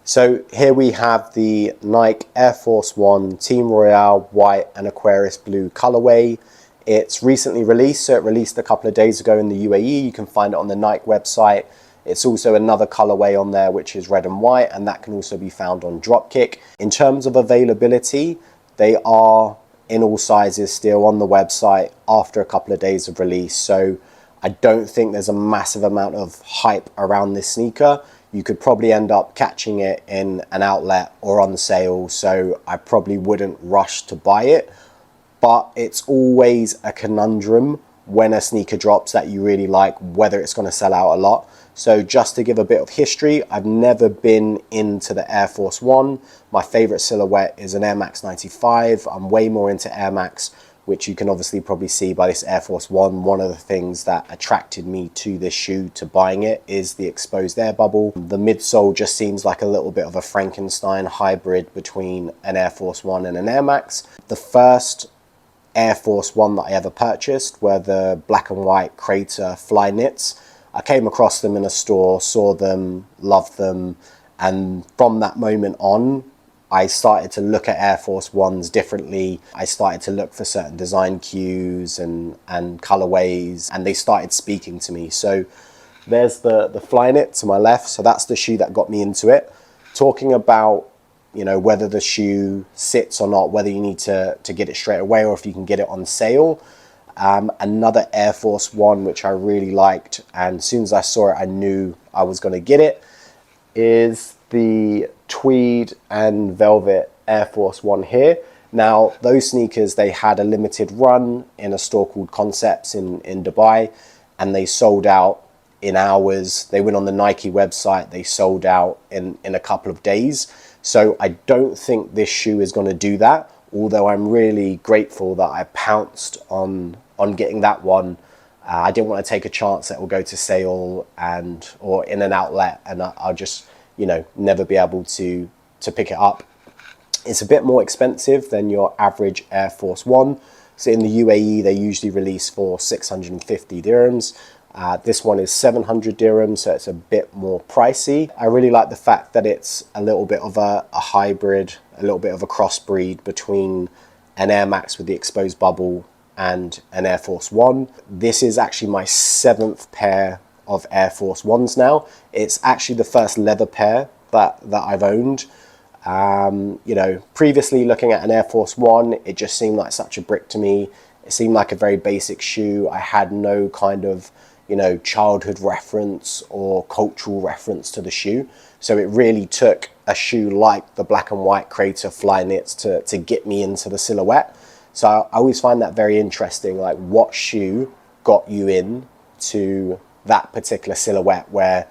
So here we have the Nike Air Force 1 Team Royale white and Aquarius blue colorway. It's recently released, so it released a couple of days ago in the UAE. You can find it on the Nike website. It's also another colorway on there, which is red and white, and that can also be found on Dropkick. In terms of availability, they are in all sizes still on the website after a couple of days of release. So I don't think there's a massive amount of hype around this sneaker. You could probably end up catching it in an outlet or on sale, so I probably wouldn't rush to buy it. But it's always a conundrum when a sneaker drops that you really like, whether it's going to sell out a lot. So just to give a bit of history, I've never been into the Air Force 1. My favorite silhouette is an Air Max 95. I'm way more into Air Max, which you can obviously probably see by this Air Force 1. One of the things that attracted me to this shoe, to buying it, is the exposed air bubble. The midsole just seems like a little bit of a Frankenstein hybrid between an Air Force 1 and an Air Max. The first Air Force 1 that I ever purchased were the black and white Crater fly knits. I came across them in a store, saw them, loved them, and from that moment on, I started to look at Air Force 1s differently. I started to look for certain design cues and colorways, and they started speaking to me. So there's the Flyknit to my left. So that's the shoe that got me into it. Talking about, you know, whether the shoe sits or not, whether you need to get it straight away or if you can get it on sale. Another Air Force 1 which I really liked, and as soon as I saw it I knew I was going to get it, is the tweed and velvet Air Force 1 here. Now those sneakers, they had a limited run in a store called Concepts in Dubai, and they sold out in hours. They went on the Nike website, they sold out in a couple of days. So I don't think this shoe is going to do that, although I'm really grateful that I pounced on getting that one. I didn't want to take a chance that it will go to sale or in an outlet and I'll just, you know, never be able to pick it up. It's a bit more expensive than your average Air Force 1. So in the UAE, they usually release for 650 dirhams. This one is 700 dirhams, so it's a bit more pricey. I really like the fact that it's a little bit of a hybrid, a little bit of a crossbreed between an Air Max with the exposed bubble and an Air Force 1. This is actually my 7th pair of Air Force 1s now. It's actually the first leather pair that I've owned. You know, previously looking at an Air Force 1, it just seemed like such a brick to me. It seemed like a very basic shoe. I had no kind of, you know, childhood reference or cultural reference to the shoe. So it really took a shoe like the black and white Crater fly knits to get me into the silhouette. So I always find that very interesting, like what shoe got you in to that particular silhouette, where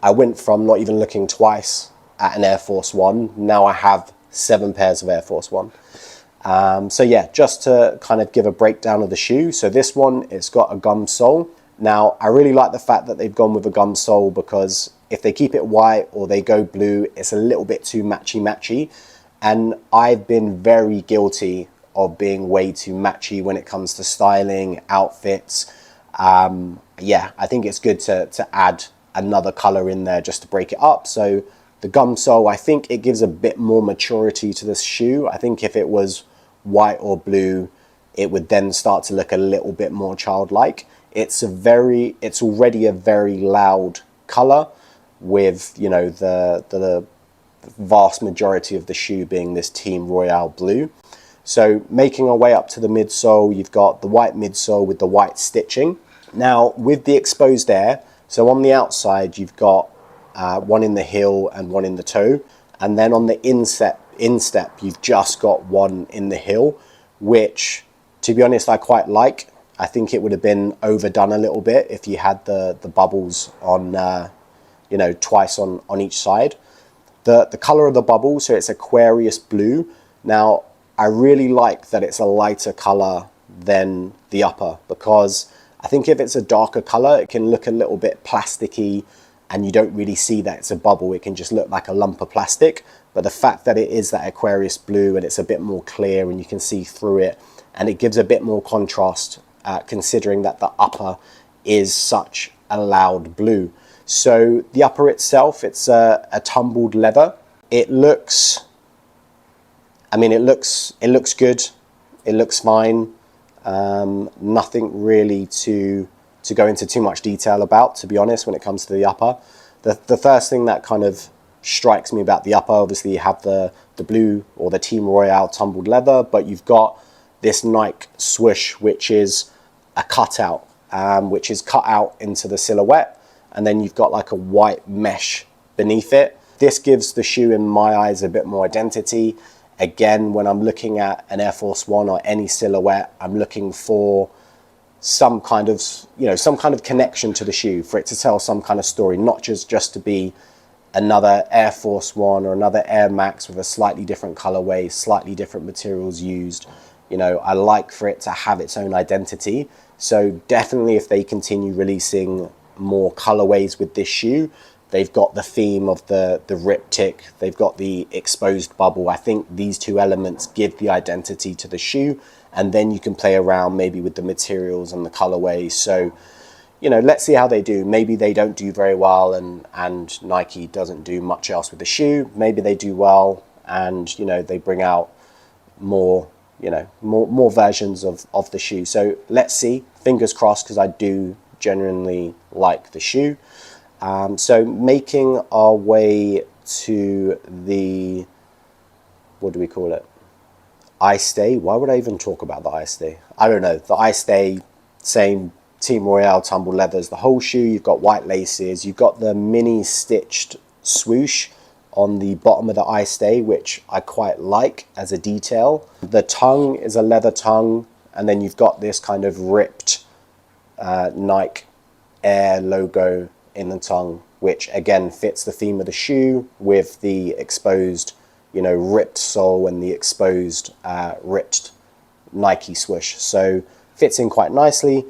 I went from not even looking twice at an Air Force 1. Now I have 7 pairs of Air Force 1. So yeah, just to kind of give a breakdown of the shoe. So this one, it's got a gum sole. Now, I really like the fact that they've gone with a gum sole, because if they keep it white or they go blue, it's a little bit too matchy-matchy. And I've been very guilty of being way too matchy when it comes to styling, outfits. Yeah, I think it's good to add another color in there just to break it up. So the gum sole, I think it gives a bit more maturity to this shoe. I think if it was white or blue, it would then start to look a little bit more childlike. It's already a very loud color, with, you know, the vast majority of the shoe being this Team Royale blue. So making our way up to the midsole, you've got the white midsole with the white stitching. Now with the exposed air, so on the outside you've got one in the heel and one in the toe, and then on the instep you've just got one in the heel, which, to be honest, I quite like. I think it would have been overdone a little bit if you had the bubbles on, you know, twice on each side. The color of the bubble, so it's Aquarius blue. Now I really like that it's a lighter color than the upper, because I think if it's a darker color, it can look a little bit plasticky and you don't really see that it's a bubble. It can just look like a lump of plastic. But the fact that it is that Aquarius blue and it's a bit more clear and you can see through it, and it gives a bit more contrast, considering that the upper is such a loud blue. So the upper itself, it's a tumbled leather. it looks, I mean, it looks good. It looks fine. Nothing really to go into too much detail about, to be honest, when it comes to the upper. The first thing that kind of strikes me about the upper, obviously you have the blue or the Team Royale tumbled leather, but you've got this Nike swoosh, which is a cutout, which is cut out into the silhouette, and then you've got like a white mesh beneath it. This gives the shoe, in my eyes, a bit more identity. Again, when I'm looking at an Air Force One or any silhouette, I'm looking for some kind of, you know, some kind of connection to the shoe, for it to tell some kind of story, not just to be another Air Force One or another Air Max with a slightly different colorway, slightly different materials used. You know, I like for it to have its own identity. So definitely, if they continue releasing more colorways with this shoe, they've got the theme of the rip tick, they've got the exposed bubble. I think these two elements give the identity to the shoe, and then you can play around maybe with the materials and the colorways. So, you know, let's see how they do. Maybe they don't do very well, and Nike doesn't do much else with the shoe. Maybe they do well, and, you know, they bring out more, you know, more versions of the shoe. So let's see, fingers crossed, because I do genuinely like the shoe. So making our way to the, what do we call it? iStay. Why would I even talk about the iStay? I don't know. The iStay, same Team Royale tumble leathers, the whole shoe. You've got white laces. You've got the mini stitched swoosh on the bottom of the iStay, which I quite like as a detail. The tongue is a leather tongue, and then you've got this kind of ripped Nike Air logo in the tongue, which again fits the theme of the shoe with the exposed, you know, ripped sole and the exposed ripped Nike swoosh. So fits in quite nicely.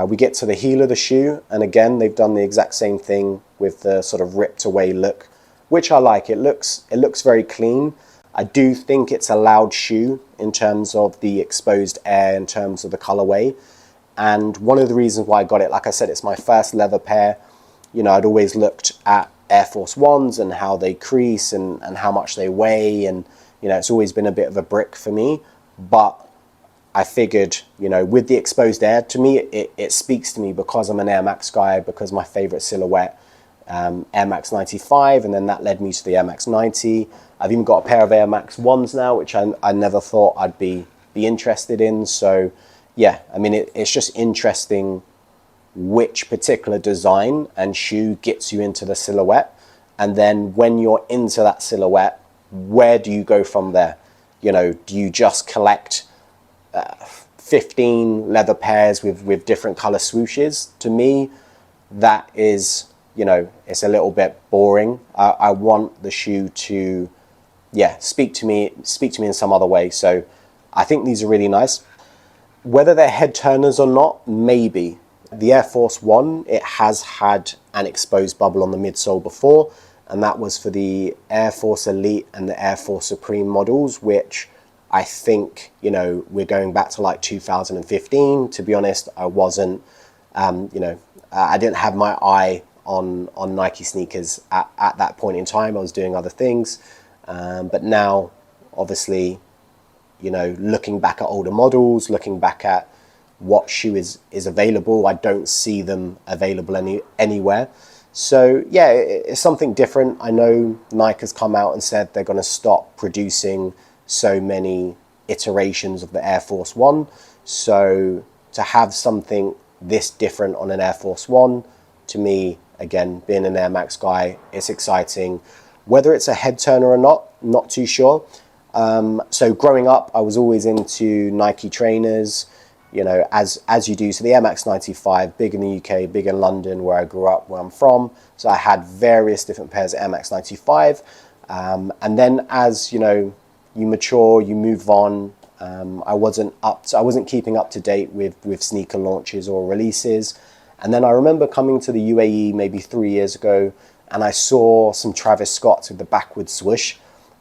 We get to the heel of the shoe, and again they've done the exact same thing with the sort of ripped away look, which I like. It looks very clean. I do think it's a loud shoe in terms of the exposed air, in terms of the colorway. And one of the reasons why I got it, like I said, it's my first leather pair. You know, I'd always looked at Air Force Ones and how they crease and how much they weigh, and, you know, it's always been a bit of a brick for me. But I figured, you know, with the exposed air, to me, it speaks to me because I'm an Air Max guy, because my favorite silhouette, Air Max 95, and then that led me to the Air Max 90. I've even got a pair of Air Max 1s now, which I never thought I'd be interested in. So yeah, I mean, it's just interesting which particular design and shoe gets you into the silhouette. And then when you're into that silhouette, where do you go from there? You know, do you just collect 15 leather pairs with different color swooshes? To me, that is, you know, it's a little bit boring. I want the shoe to, yeah, speak to me in some other way. So I think these are really nice. Whether they're head turners or not, maybe. The Air Force One, it has had an exposed bubble on the midsole before, and that was for the Air Force Elite and the Air Force Supreme models, which I think, you know, we're going back to like 2015. To be honest, I wasn't, you know, I didn't have my eye on Nike sneakers at that point in time. I was doing other things. But now, obviously, you know, looking back at older models, looking back at what shoe is available, I don't see them available anywhere. So yeah, it's something different. I know Nike has come out and said they're going to stop producing so many iterations of the Air Force One. So to have something this different on an Air Force One, to me, again, being an Air Max guy, it's exciting. Whether it's a head turner or not too sure. So growing up, I was always into Nike trainers, you know, as you do. So the Air Max 95, big in the UK, big in London, where I grew up, where I'm from. So I had various different pairs of Air Max 95. And then as, you know, you mature, you move on. I wasn't keeping up to date with sneaker launches or releases. And then I remember coming to the UAE maybe 3 years ago, and I saw some Travis Scotts with the backward swoosh.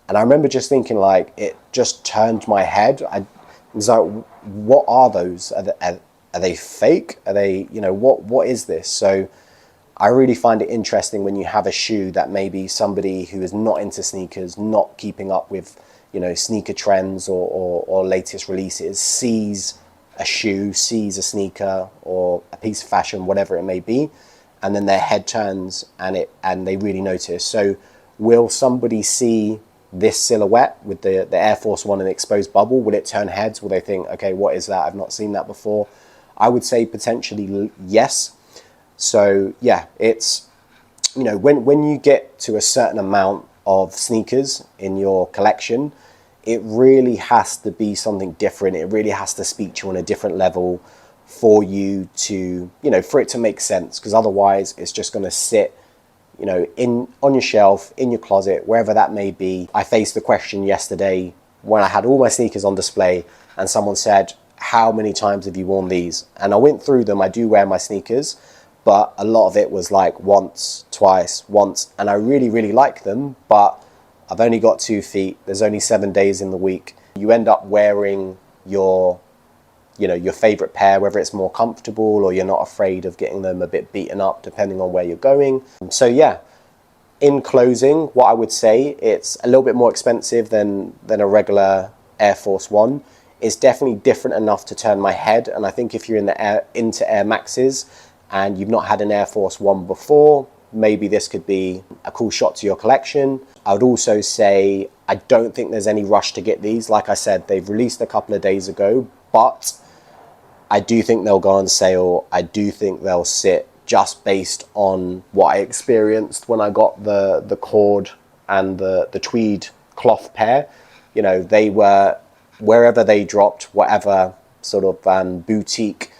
And I remember just thinking, like, it just turned my head. I was like, what are those? Are they fake? Are they, you know, what is this? So I really find it interesting when you have a shoe that maybe somebody who is not into sneakers, not keeping up with, you know, sneaker trends or latest releases, sees a shoe, sees a sneaker or a piece of fashion, whatever it may be, and then their head turns and they really notice. So will somebody see this silhouette with the Air Force One and the exposed bubble? Will it turn heads? Will they think, okay, what is that? I've not seen that before. I would say potentially yes. So yeah, it's, you know, when you get to a certain amount of sneakers in your collection, it really has to be something different. It really has to speak to you on a different level for you to, you know, for it to make sense, because otherwise it's just going to sit, you know, on your shelf, in your closet, wherever that may be. I faced the question yesterday when I had all my sneakers on display and someone said, how many times have you worn these? And I went through them. I do wear my sneakers, but a lot of it was like once, twice, once, and I really, really like them, but I've only got 2 feet. There's only 7 days in the week. You end up wearing your, you know, your favorite pair, whether it's more comfortable or you're not afraid of getting them a bit beaten up depending on where you're going. So yeah, in closing, what I would say, it's a little bit more expensive than a regular Air Force One. It's definitely different enough to turn my head, and I think if you're into Air Maxes and you've not had an Air Force One before, maybe this could be a cool shot to your collection. I would also say I don't think there's any rush to get these. Like I said, they've released a couple of days ago, but I do think they'll go on sale. I do think they'll sit, just based on what I experienced when I got the cord and the tweed cloth pair. You know, they were, wherever they dropped, whatever sort of boutique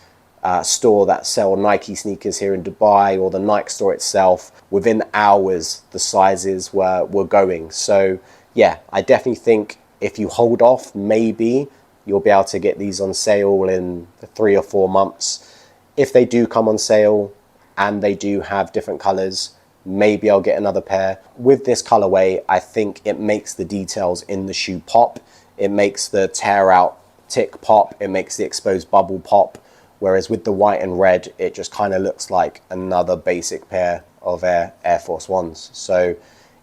store that sell Nike sneakers here in Dubai, or the Nike store itself, within hours the sizes were going. So yeah, I definitely think if you hold off, maybe you'll be able to get these on sale in 3 or 4 months. If they do come on sale and they do have different colors, maybe I'll get another pair. With this colorway, I think it makes the details in the shoe pop. It makes the tear out tick pop. It makes the exposed bubble pop. Whereas with the white and red, it just kind of looks like another basic pair of Air Force Ones. So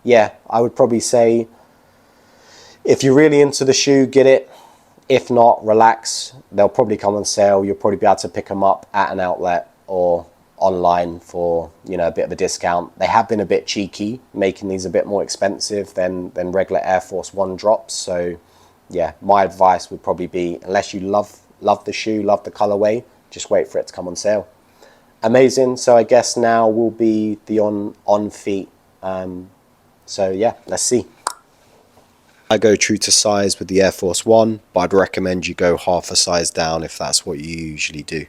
yeah, I would probably say if you're really into the shoe, get it. If not, relax. They'll probably come on sale. You'll probably be able to pick them up at an outlet or online for, you know, a bit of a discount. They have been a bit cheeky, making these a bit more expensive than regular Air Force One drops. So yeah, my advice would probably be, unless you love the shoe, love the colorway, just wait for it to come on sale. Amazing. So I guess now will be the on feet. So yeah, let's see. I go true to size with the Air Force One, but I'd recommend you go half a size down if that's what you usually do.